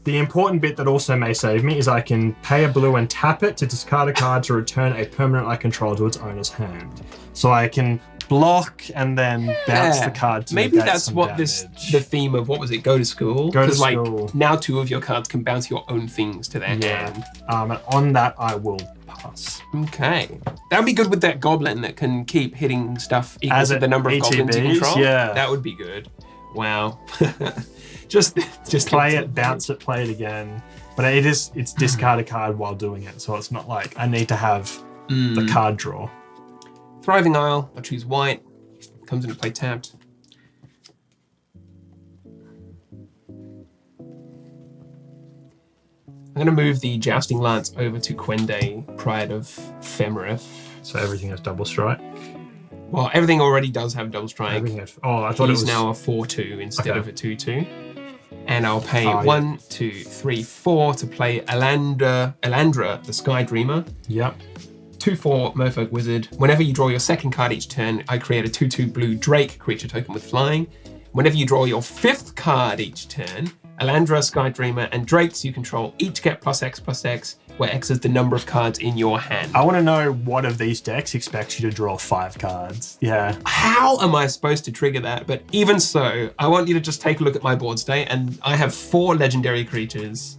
The important bit that also may save me is I can pay a blue and tap it to discard a card to return a permanent I control to its owner's hand. So I can block and then bounce the card to maybe negate that's some what damage. the theme of what was it? Go to school. Go to 'Cause, like school. now 2 of your cards can bounce your own things to their hand. And on that, I will pass. Okay, that would be good with that goblin that can keep hitting stuff equal As to it the number of goblins you ETBs, control. yeah. That would be good. Wow. just Play it, bounce it, play it again. But it's discard a card while doing it, so it's not like I need to have the card draw. Thriving Isle. I'll choose white. Comes into play tapped. I'm going to move the Jousting Lance over to Quende, Pride of Femerith. So everything has double strike. Well, everything already does have double strike. Everything has, I thought He's it was now a 4/2 instead Okay. of a 2/2. And I'll pay Oh, yeah. 1, 2, 3, 4 to play Elandra, the Sky Dreamer. Yep. 2/4 Merfolk Wizard. Whenever you draw your second card each turn, I create a 2/2 blue Drake creature token with flying. Whenever you draw your 5th card each turn, Elandra, Sky Dreamer, and Drakes you control each get +X/+X, where X is the number of cards in your hand. I want to know what of these decks expects you to draw 5 cards. Yeah. How am I supposed to trigger that? But even so, I want you to just take a look at my board state, and I have 4 legendary creatures.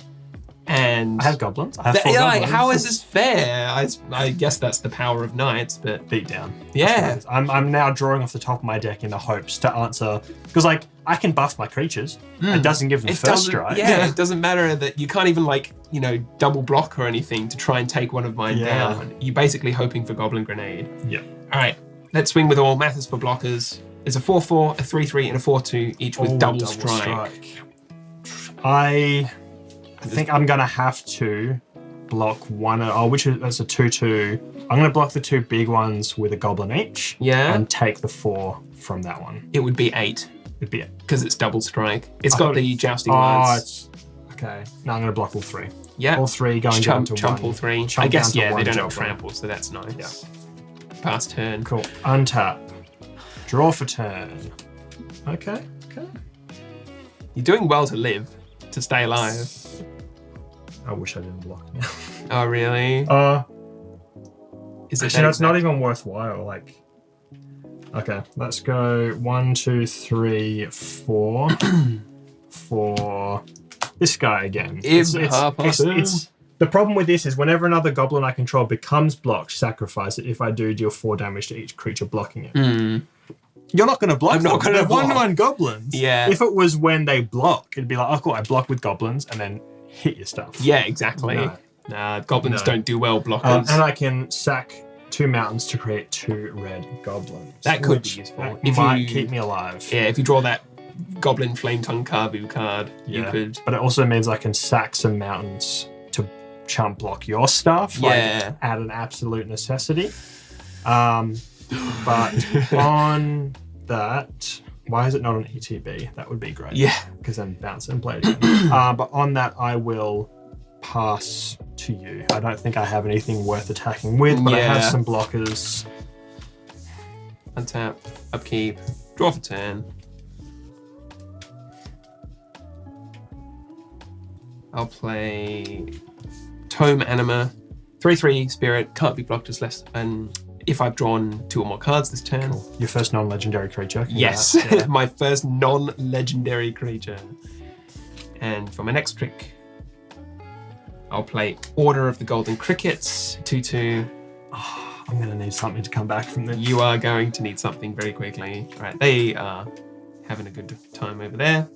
And I have goblins. I have 4 yeah, goblins. like, how is this fair? I guess that's the power of knights, but Beat down. yeah. I'm now drawing off the top of my deck in the hopes to answer, because like I can buff my creatures. It doesn't give them It first doesn't, strike. yeah, it doesn't matter that you can't even double block or anything to try and take one of mine Yeah. down. You're basically hoping for Goblin Grenade. Yeah. All right, let's swing with all. Math is for blockers. It's a 4/4, a 3/3, and a 4/2, each with All double strike. I think I'm gonna have to block one. Which is that's a 2/2. I'm gonna block the 2 big ones with a goblin each. Yeah. And take the 4 from that one. It would be 8 It'd be it. because it's double strike. It's I got thought the jousting lance. it's okay. No, I'm gonna block all 3. Yeah. All 3 going down to Chump 1. all 3. Chump I guess, down to yeah, they one don't have job. trample, so that's nice. Yeah. Pass turn. Cool. Untap. Draw for turn. Okay. You're doing well to live, to stay alive. I wish I didn't block now. Oh, really? Is it Actually, no, it's not even worthwhile. Like, okay, let's go 1, 2, 3, 4 for this guy again. It's the problem with this is whenever another goblin I control becomes blocked, sacrifice it. If I do, deal 4 damage to each creature blocking it. You're not going to block. I'm not them. gonna They're block. 1/1 goblins. Yeah. If it was when they block, it'd be like, oh cool, I block with goblins and then hit your stuff. Yeah, exactly. No. Nah, goblins No. don't do well blockers. And I can sack 2 mountains to create 2 red goblins. That could which be useful. that If might you- keep me alive. Yeah, if you draw that Goblin Flame Tongue Kavu card, you Yeah. could. But it also means I can sack some mountains to chump block your stuff. Yeah. Like, at an absolute necessity. But on that, why is it not an ETB? That would be great. Yeah. Because then bounce and play it again. But on that, I will pass to you. I don't think I have anything worth attacking with, but I have Yeah. some blockers. Untap, upkeep, draw for turn. I'll play Tome Anima. 3/3 Spirit, can't be blocked as less. And if I've drawn 2 or more cards this turn. Your first non-legendary creature. Yes, Yeah. my first non-legendary creature. And for my next trick, I'll play Order of the Golden Crickets, 2/2. I'm going to need something to come back from this. You are going to need something very quickly. All right, they are having a good time over there.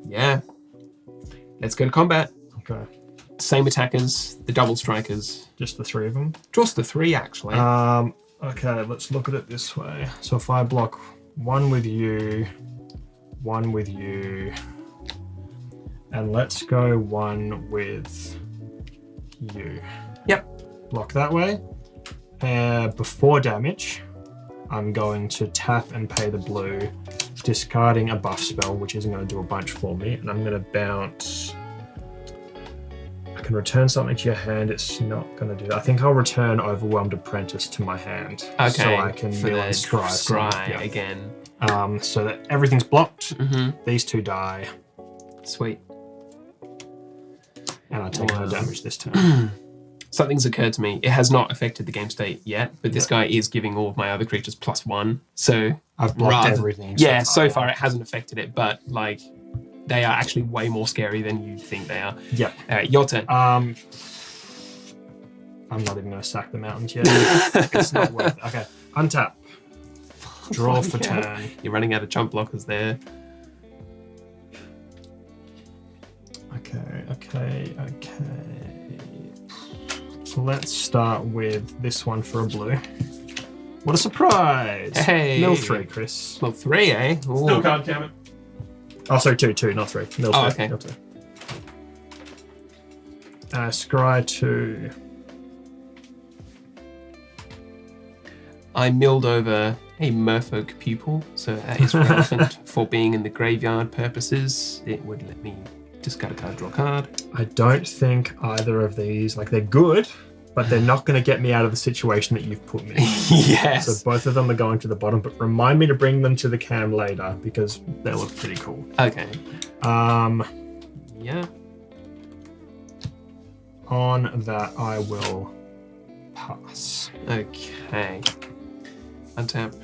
Yeah. Let's go to combat. Okay. Same attackers, the double strikers. Just the 3 of them. Just the 3, actually. Okay, let's look at it this way. So if I block 1 with you, 1 with you, and let's go 1 with you. Yep. Block that way. Before damage, I'm going to tap and pay the blue, discarding a buff spell, which isn't going to do a bunch for me, and I'm going to bounce. I can return something to your hand. It's not going to do that. I think I'll return Overwhelmed Apprentice to my hand. Okay. So I can for mill the and scry. scry again. So that everything's blocked. Mm-hmm. These 2 die, Sweet. and I take no damage this turn. something's occurred to me. It has not affected the game state yet, but this guy is giving all of my other creatures +1. So I've blocked everything. Yeah, so far it hasn't affected it, but like they are actually way more scary than you think they are. Yep. All right, your turn. I'm not even going to sack the mountains yet. It's not worth it. Okay, untap. Draw for turn. You're running out of jump blockers there. Okay. Let's start with this one for a blue. What a surprise! Hey. Mill 3, Chris. Well, 3, eh? Ooh. Still can't count it. Oh, sorry, 2, not 3. Mill 3. Oh, okay. Mill 2. Scry 2. I milled over a merfolk pupil, so that is relevant for being in the graveyard purposes. It would let me discard a card, draw a card. I don't think either of these, like, they're good, but they're not going to get me out of the situation that you've put me in. Yes. So both of them are going to the bottom, but remind me to bring them to the cam later because they look pretty cool. Okay. Yeah. On that, I will pass. Okay. Untap.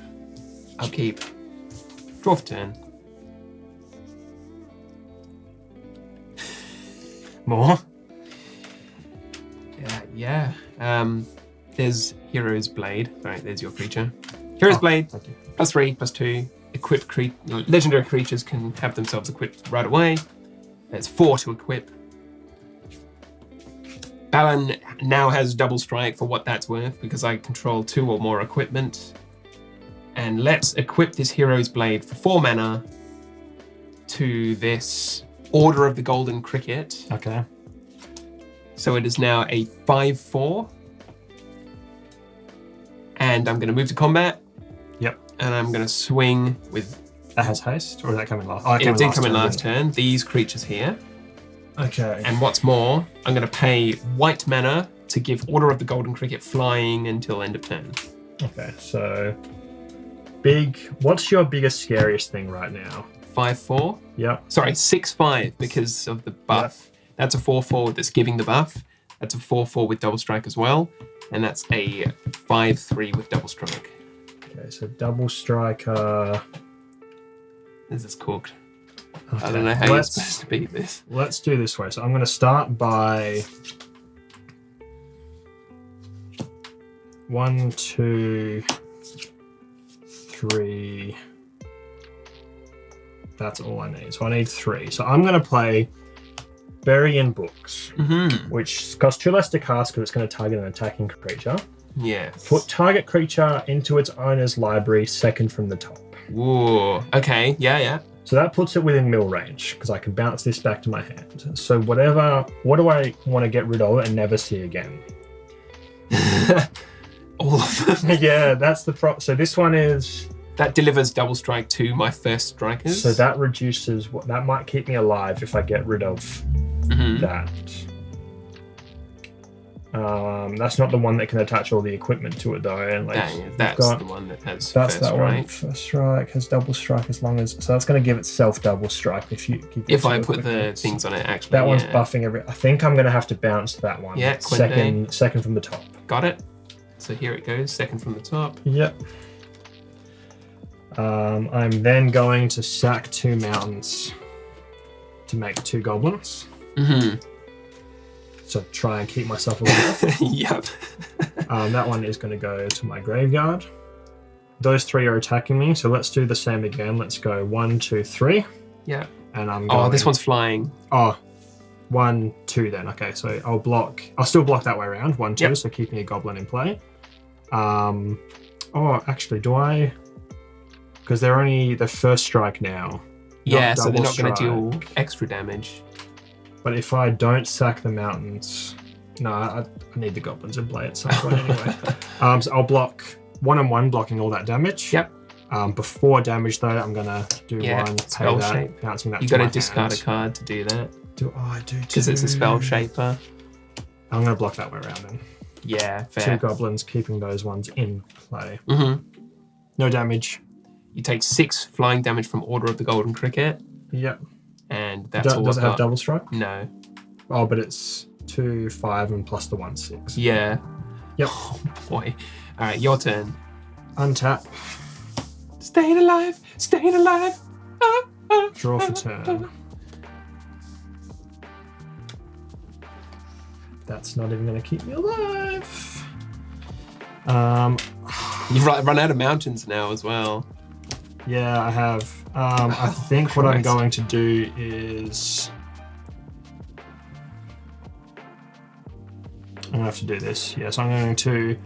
Upkeep. Draw for turn. More? Yeah. There's Hero's Blade. Right, there's your creature. Hero's Blade. Thank you. +3, +2. Equipped legendary creatures can have themselves equipped right away. There's 4 to equip. Balan now has double strike for what that's worth because I control 2 or more equipment. And let's equip this Hero's Blade for 4 mana to this Order of the Golden Cricket. Okay. So it is now a 5/4. And I'm going to move to combat. Yep. And I'm going to swing with... That has haste, or did that come in last? Oh, It did come in last turn. These creatures here. Okay. And what's more, I'm going to pay white mana to give Order of the Golden Cricket flying until end of turn. Okay, so... What's your biggest, scariest thing right now? 5/4. Yep. Sorry, 6/5 because of the buff. Yep. That's a 4/4 that's giving the buff. That's a 4/4 with double strike as well. And that's a 5/3 with double strike. Okay, so double striker. This is cooked. Okay. I don't know how you're supposed to beat this. Let's do this way. So I'm going to start by 1, 2, 3. That's all I need. So I need 3. So I'm going to play Bury in Books, which costs 2 less to cast because it's going to target an attacking creature. Yes. Put target creature into its owner's library, second from the top. Ooh. Okay. Yeah. So that puts it within mill range because I can bounce this back to my hand. So what do I want to get rid of and never see again? All of them. Yeah, that's the So this one is... That delivers double strike to my first strikers. So that reduces... That might keep me alive if I get rid of that. That's not the one that can attach all the equipment to it though. And that's the one that has that's first that strike. One. First strike has double strike as long as... So that's going to give itself double strike if I put the things on it, actually. That one's buffing every... I think I'm going to have to bounce that one. Yeah, second from the top. Got it. So here it goes, second from the top. Yep. I'm then going to sack 2 mountains to make 2 goblins. So try and keep myself alive. Yep. That one is going to go to my graveyard. Those 3 are attacking me, so let's do the same again. Let's go 1, 2, 3. Yeah. And I'm going... Oh, this one's flying. Oh, 1, 2 then. Okay, so I'll still block that way around. 1, 2, so keeping a goblin in play. Actually, do I... Because they're only the first strike now. Yeah, so they're not going to deal extra damage. But if I don't sack the mountains... No, I need the goblins in play at some point anyway. So I'll block 1/1, blocking all that damage. Yep. Before damage, though, I'm going to do 1, spell pay that, shape. bouncing that You've to got my to discard hand. a card to do that. I do too. Because it's a spell shaper. I'm going to block that way around then. Yeah, fair. 2 goblins, keeping those ones in play. No damage. You take 6 flying damage from Order of the Golden Cricket. Yep. And that's all. Does it have double strike? No. Oh, but it's 2, 5, and plus the 1, 6. Yeah. Yep. Oh boy. All right, your turn. Untap, Staying alive. Staying alive. draw for turn. That's not even going to keep me alive. You've run out of mountains now as well. Yeah, I have. I think what I'm Christ. going to do is I'm gonna have to do this. Yes, I'm going to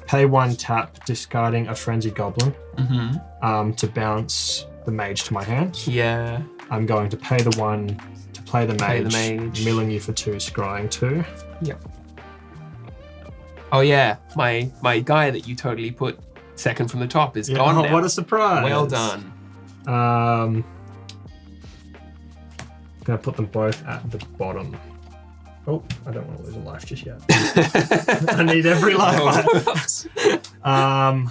pay 1 tap, discarding a frenzied goblin to bounce the mage to my hand. Yeah. I'm going to pay the 1 to play the Play mage, the mage. milling you for 2, scrying 2. Yep. Oh yeah, my guy that you totally put second from the top is gone now. What a surprise! Well done. I'm gonna put them both at the bottom. Oh, I don't want to lose a life just yet. I need every life. I'm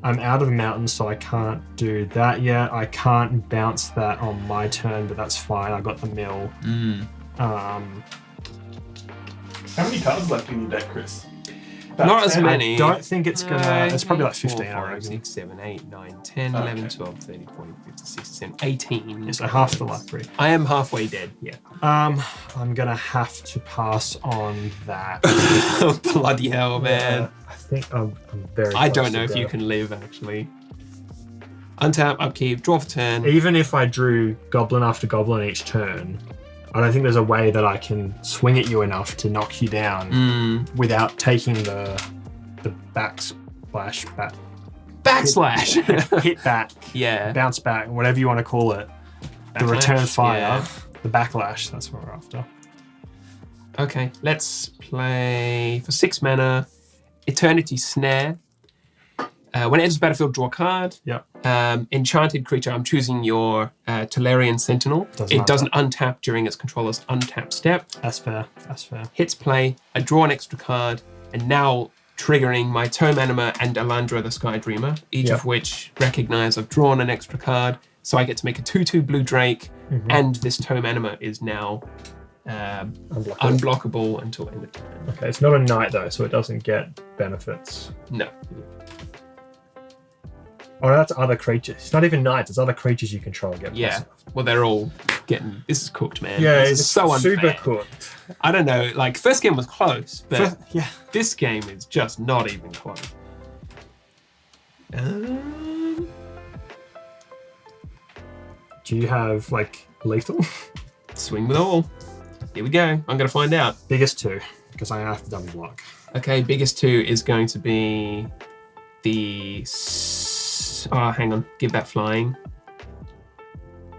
out of the mountain, so I can't do that yet. I can't bounce that on my turn, but that's fine. I got the mill. How many cards left in your deck, Chris? Not as 10? many. I don't think it's gonna. It's probably like 15. 4, I 5, reckon. 6, 7, 8, 9, 10, 11, Okay. 12, 13, 14, 15, 16, 17, 18. Yeah, so half the library. I am halfway dead. Yeah. I'm gonna have to pass on that. Bloody hell, man. I think I'm very. I close don't to know if you death. can live, actually. Untap, upkeep, draw for turn. Even if I drew goblin after goblin each turn, I don't think there's a way that I can swing at you enough to knock you down without taking the backsplash back. Backslash. Hit back, Yeah. bounce back, whatever you want to call it. The Backlash, return fire, yeah. the backlash, that's what we're after. Okay, let's play for 6 mana, Eternity Snare. When it enters the battlefield, draw a card. Yep. Enchanted creature, I'm choosing your Tolarian Sentinel. It doesn't untap during its controller's untap step. That's fair. That's fair. Hits play, I draw an extra card, and now triggering my Tome Anima and Alandra the Sky Dreamer, each of which recognize I've drawn an extra card, so I get to make a 2/2 Blue Drake, and this Tome Anima is now unblockable until end of turn. Okay, it's not a knight though, so it doesn't get benefits. No. Oh, that's other creatures. It's not even knights. It's other creatures you control get. Yeah. passive. Well, they're all getting. This is cooked, man. Yeah, this it's is so unfair. super cooked. I don't know. Like first game was close, but Yeah. this game is just not even close. Do you have like lethal? Swing with all. Here we go. I'm gonna find out. Biggest 2, because I have to double block. Okay, biggest 2 is going to be the. Oh, hang on. Give that flying.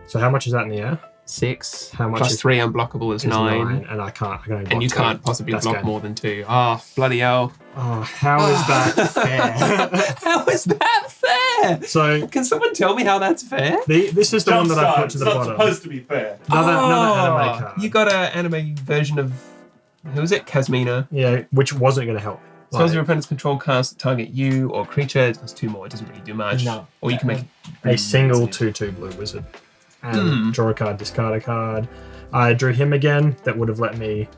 So how much is that in the air? 6. How much plus is- 3 unblockable is It's 9. and I can't. I can only block And you 2. can't possibly That's block going- more than 2. Ah, bloody hell. Oh, how is that fair? How is that fair? So Can someone tell me how that's fair? this is the one that I put to the it's not bottom. supposed to be fair. Another anime card. You got an anime version of. Who is it? Kazmina. Yeah, which wasn't going to help. Spells your opponent's control cards that target you or creature. It does 2 more. It doesn't really do much. No. Or you can make A single 2/2 blue wizard. And draw a card, discard a card. I drew him again. That would have let me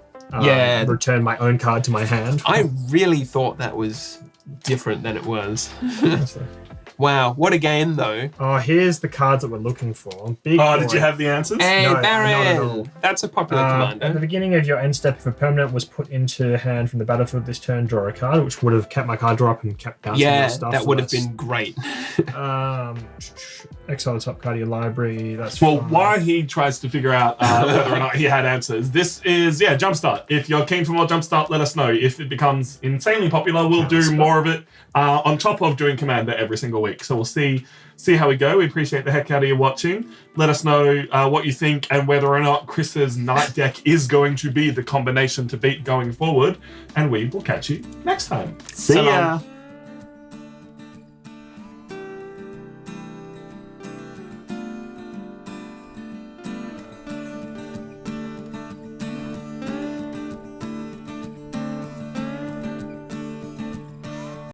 return my own card to my hand. I really thought that was different than it was. Wow, what a game though. Oh, here's the cards that we're looking for. Big Oh, did boy. you have the answers? Hey, No, not at all. Baron! That's a popular At the commander. beginning of your end step, if a permanent was put into hand from the battlefield this turn, draw a card, which would have kept my card draw up and kept bouncing Yeah, your stuff. that so would have that's- been great. Exile the top card of your library. That's Well, fine. while he tries to figure out whether or not he had answers, this is, Jumpstart. If you're keen for more Jumpstart, let us know. If it becomes insanely popular, we'll do more of it on top of doing Commander every single week. So we'll see how we go. We appreciate the heck out of you watching. Let us know what you think and whether or not Chris's Knight deck is going to be the combination to beat going forward. And we will catch you next time. See So ya.